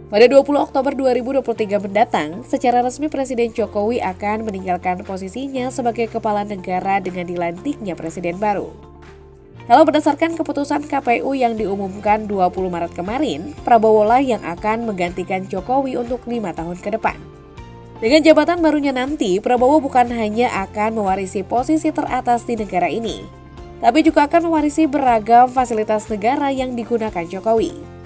Pada 20 Oktober 2023 mendatang, secara resmi Presiden Jokowi akan meninggalkan posisinya sebagai kepala negara dengan dilantiknya presiden baru. Kalau berdasarkan keputusan KPU yang diumumkan 20 Maret kemarin, Prabowo lah yang akan menggantikan Jokowi untuk 5 tahun ke depan. Dengan jabatan barunya nanti, Prabowo bukan hanya akan mewarisi posisi teratas di negara ini, tapi juga akan mewarisi beragam fasilitas negara yang digunakan Jokowi.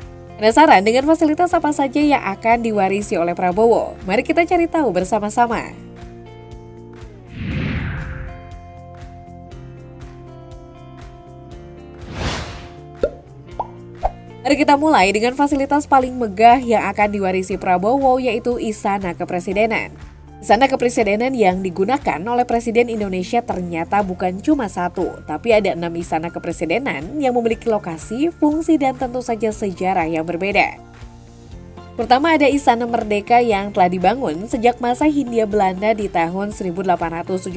Penasaran dengan fasilitas apa saja yang akan diwarisi oleh Prabowo? Mari kita cari tahu bersama-sama. Mari kita mulai dengan fasilitas paling megah yang akan diwarisi Prabowo, yaitu Istana Kepresidenan. Istana Kepresidenan yang digunakan oleh Presiden Indonesia ternyata bukan cuma satu, tapi ada 6 Istana Kepresidenan yang memiliki lokasi, fungsi, dan tentu saja sejarah yang berbeda. Pertama ada Istana Merdeka yang telah dibangun sejak masa Hindia Belanda di tahun 1873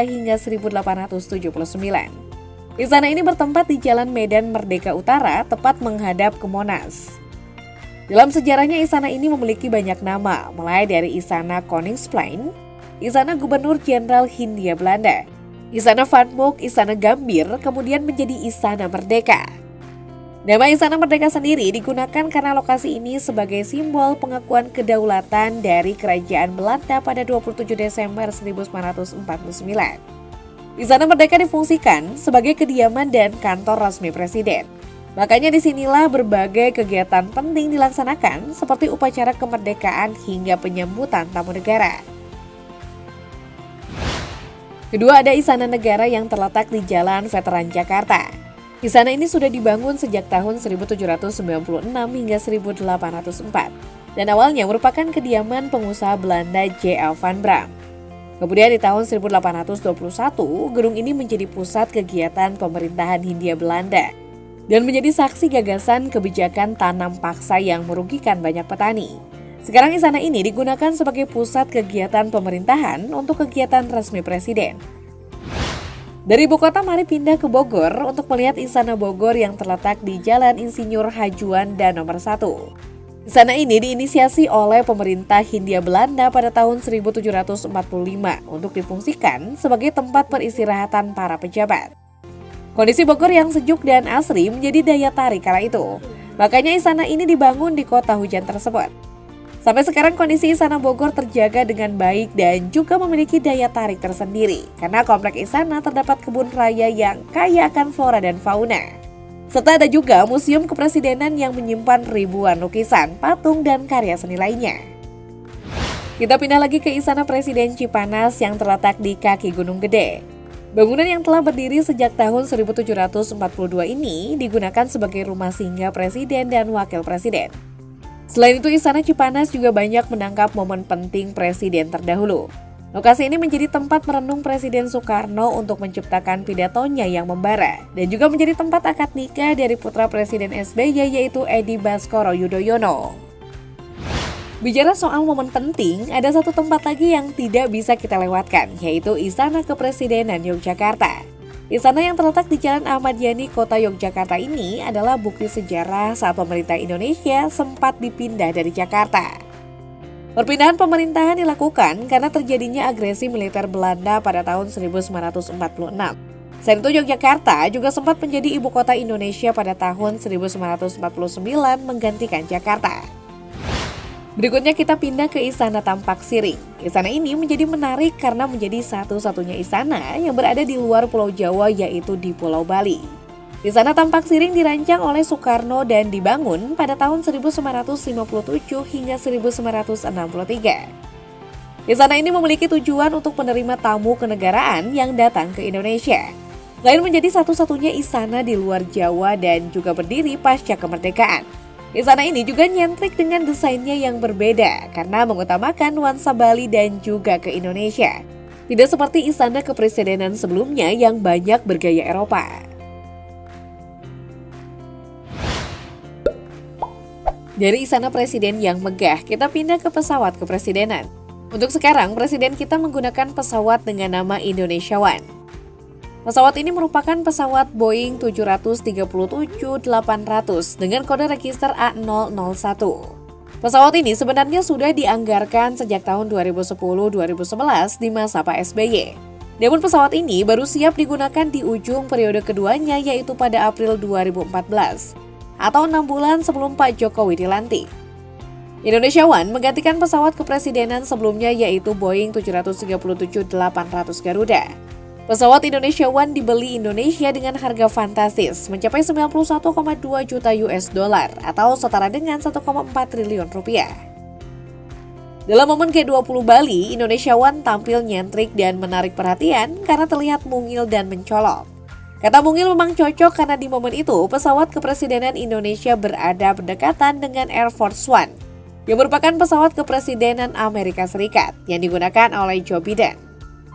hingga 1879. Istana ini bertempat di Jalan Medan Merdeka Utara, tepat menghadap ke Monas. Dalam sejarahnya, istana ini memiliki banyak nama, mulai dari Istana Koningsplein, Istana Gubernur Jenderal Hindia Belanda, Istana Van Mook, Istana Gambir, kemudian menjadi Istana Merdeka. Nama Istana Merdeka sendiri digunakan karena lokasi ini sebagai simbol pengakuan kedaulatan dari Kerajaan Belanda pada 27 Desember 1949. Istana Merdeka difungsikan sebagai kediaman dan kantor resmi Presiden. Makanya disinilah berbagai kegiatan penting dilaksanakan seperti upacara kemerdekaan hingga penyambutan tamu negara. Kedua ada Istana Negara yang terletak di Jalan Veteran Jakarta. Istana ini sudah dibangun sejak tahun 1796 hingga 1804 dan awalnya merupakan kediaman pengusaha Belanda J.L. van Braam. Kemudian di tahun 1821, gedung ini menjadi pusat kegiatan pemerintahan Hindia Belanda dan menjadi saksi gagasan kebijakan tanam paksa yang merugikan banyak petani. Sekarang istana ini digunakan sebagai pusat kegiatan pemerintahan untuk kegiatan resmi Presiden. Dari ibu kota, mari pindah ke Bogor untuk melihat Istana Bogor yang terletak di Jalan Insinyur Hajuanda nomor 1. Istana ini diinisiasi oleh pemerintah Hindia Belanda pada tahun 1745 untuk difungsikan sebagai tempat peristirahatan para pejabat. Kondisi Bogor yang sejuk dan asri menjadi daya tarik kala itu. Makanya istana ini dibangun di kota hujan tersebut. Sampai sekarang kondisi Istana Bogor terjaga dengan baik dan juga memiliki daya tarik tersendiri. Karena komplek istana terdapat kebun raya yang kaya akan flora dan fauna. Serta ada juga Museum Kepresidenan yang menyimpan ribuan lukisan, patung, dan karya seni lainnya. Kita pindah lagi ke Istana Presiden Cipanas yang terletak di kaki Gunung Gede. Bangunan yang telah berdiri sejak tahun 1742 ini digunakan sebagai rumah singgah presiden dan wakil presiden. Selain itu, Istana Cipanas juga banyak menangkap momen penting presiden terdahulu. Lokasi ini menjadi tempat merenung Presiden Soekarno untuk menciptakan pidatonya yang membara, dan juga menjadi tempat akad nikah dari putra Presiden SBY yaitu Edi Baskoro Yudhoyono. Bicara soal momen penting, ada satu tempat lagi yang tidak bisa kita lewatkan, yaitu Istana Kepresidenan Yogyakarta. Istana yang terletak di Jalan Ahmad Yani, Kota Yogyakarta ini adalah bukti sejarah saat pemerintah Indonesia sempat dipindah dari Jakarta. Perpindahan pemerintahan dilakukan karena terjadinya agresi militer Belanda pada tahun 1946. Selain itu, Yogyakarta juga sempat menjadi ibu kota Indonesia pada tahun 1949 menggantikan Jakarta. Berikutnya kita pindah ke Istana Tampak Siring. Istana ini menjadi menarik karena menjadi satu-satunya istana yang berada di luar Pulau Jawa, yaitu di Pulau Bali. Istana Tampak Siring dirancang oleh Soekarno dan dibangun pada tahun 1957 hingga 1963. Istana ini memiliki tujuan untuk menerima tamu kenegaraan yang datang ke Indonesia. Selain menjadi satu-satunya istana di luar Jawa dan juga berdiri pasca kemerdekaan, istana ini juga nyentrik dengan desainnya yang berbeda karena mengutamakan nuansa Bali dan juga ke Indonesia. Tidak seperti Istana Kepresidenan sebelumnya yang banyak bergaya Eropa. Dari Istana Presiden yang megah, kita pindah ke pesawat kepresidenan. Untuk sekarang, Presiden kita menggunakan pesawat dengan nama Indonesia One. Pesawat ini merupakan pesawat Boeing 737-800 dengan kode register A001. Pesawat ini sebenarnya sudah dianggarkan sejak tahun 2010-2011 di masa Pak SBY. Namun pesawat ini baru siap digunakan di ujung periode keduanya, yaitu pada April 2014 atau 6 bulan sebelum Pak Jokowi dilantik. Indonesia One menggantikan pesawat kepresidenan sebelumnya, yaitu Boeing 737-800 Garuda. Pesawat Indonesia One dibeli Indonesia dengan harga fantastis mencapai 91,2 juta US dollar atau setara dengan 1,4 triliun rupiah. Dalam momen G20 Bali, Indonesia One tampil nyentrik dan menarik perhatian karena terlihat mungil dan mencolok. Kata mungil memang cocok karena di momen itu pesawat kepresidenan Indonesia berada berdekatan dengan Air Force One, yang merupakan pesawat kepresidenan Amerika Serikat yang digunakan oleh Joe Biden.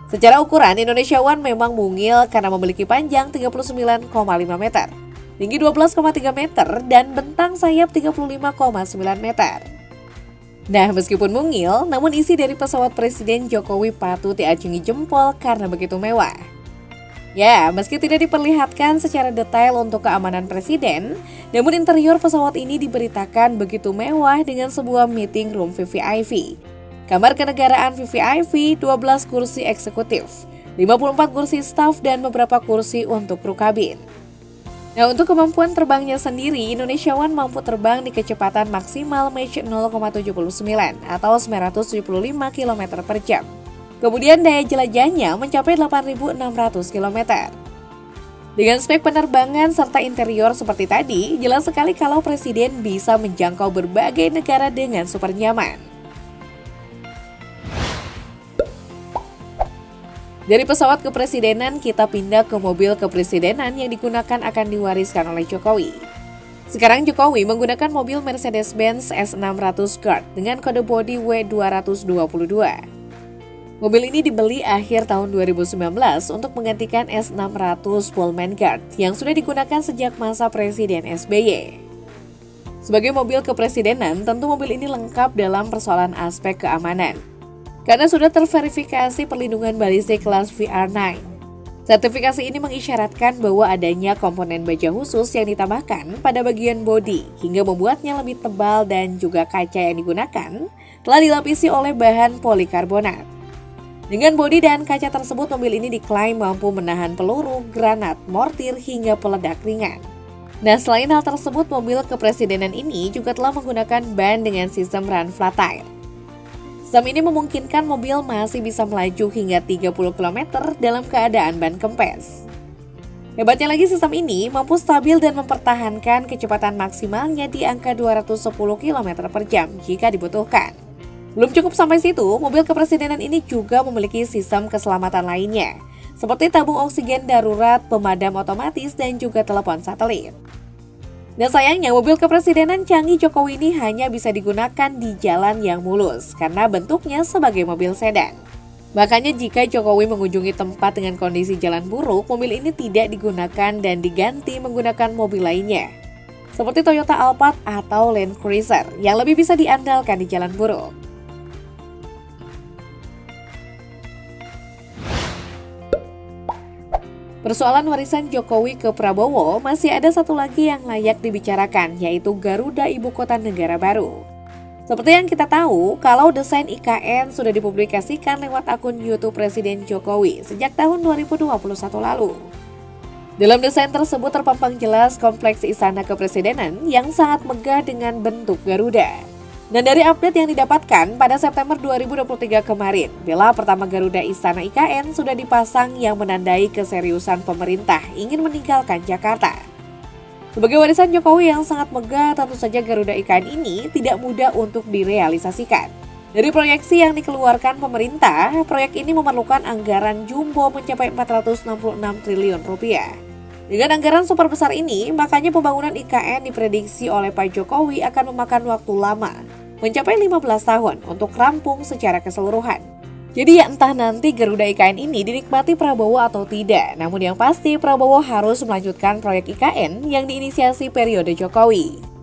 Secara ukuran, Indonesia One memang mungil karena memiliki panjang 39,5 meter, tinggi 12,3 meter, dan bentang sayap 35,9 meter. Nah, meskipun mungil, namun isi dari pesawat Presiden Jokowi patut diacungi jempol karena begitu mewah. Ya, meski tidak diperlihatkan secara detail untuk keamanan Presiden, namun interior pesawat ini diberitakan begitu mewah dengan sebuah meeting room VVIP. Kamar kenegaraan VVIP, 12 kursi eksekutif, 54 kursi staf, dan beberapa kursi untuk kru kabin. Nah, untuk kemampuan terbangnya sendiri, Indonesia One mampu terbang di kecepatan maksimal Mach 0,79 atau 975 km per jam. Kemudian daya jelajahnya mencapai 8.600 km. Dengan spek penerbangan serta interior seperti tadi, jelas sekali kalau Presiden bisa menjangkau berbagai negara dengan super nyaman. Dari pesawat kepresidenan, kita pindah ke mobil kepresidenan yang digunakan akan diwariskan oleh Jokowi. Sekarang Jokowi menggunakan mobil Mercedes-Benz S600 Guard dengan kode bodi W222. Mobil ini dibeli akhir tahun 2019 untuk menggantikan S600 Pullman Guard yang sudah digunakan sejak masa Presiden SBY. Sebagai mobil kepresidenan, tentu mobil ini lengkap dalam persoalan aspek keamanan, karena sudah terverifikasi perlindungan balistik kelas VR9. Sertifikasi ini mengisyaratkan bahwa adanya komponen baja khusus yang ditambahkan pada bagian bodi hingga membuatnya lebih tebal, dan juga kaca yang digunakan telah dilapisi oleh bahan polikarbonat. Dengan bodi dan kaca tersebut, mobil ini diklaim mampu menahan peluru, granat, mortir, hingga peledak ringan. Nah, selain hal tersebut, mobil kepresidenan ini juga telah menggunakan ban dengan sistem run flat tire. Sistem ini memungkinkan mobil masih bisa melaju hingga 30 km dalam keadaan ban kempes. Hebatnya lagi, sistem ini mampu stabil dan mempertahankan kecepatan maksimalnya di angka 210 km per jam jika dibutuhkan. Belum cukup sampai situ, mobil kepresidenan ini juga memiliki sistem keselamatan lainnya, seperti tabung oksigen darurat, pemadam otomatis, dan juga telepon satelit. Dan sayangnya, mobil kepresidenan canggih Jokowi ini hanya bisa digunakan di jalan yang mulus karena bentuknya sebagai mobil sedan. Makanya jika Jokowi mengunjungi tempat dengan kondisi jalan buruk, mobil ini tidak digunakan dan diganti menggunakan mobil lainnya, seperti Toyota Alphard atau Land Cruiser yang lebih bisa diandalkan di jalan buruk. Persoalan warisan Jokowi ke Prabowo, masih ada satu lagi yang layak dibicarakan, yaitu Garuda Ibu Kota Negara Baru. Seperti yang kita tahu, kalau desain IKN sudah dipublikasikan lewat akun YouTube Presiden Jokowi sejak tahun 2021 lalu. Dalam desain tersebut terpampang jelas kompleks Istana Kepresidenan yang sangat megah dengan bentuk Garuda. Dan dari update yang didapatkan pada September 2023 kemarin, bela pertama Garuda Istana IKN sudah dipasang yang menandai keseriusan pemerintah ingin meninggalkan Jakarta. Sebagai warisan Jokowi yang sangat megah, tentu saja Garuda IKN ini tidak mudah untuk direalisasikan. Dari proyeksi yang dikeluarkan pemerintah, proyek ini memerlukan anggaran jumbo mencapai 466 triliun rupiah. Dengan anggaran super besar ini, makanya pembangunan IKN diprediksi oleh Pak Jokowi akan memakan waktu lama, mencapai 15 tahun untuk rampung secara keseluruhan. Jadi ya entah nanti Garuda IKN ini dinikmati Prabowo atau tidak, namun yang pasti Prabowo harus melanjutkan proyek IKN yang diinisiasi periode Jokowi.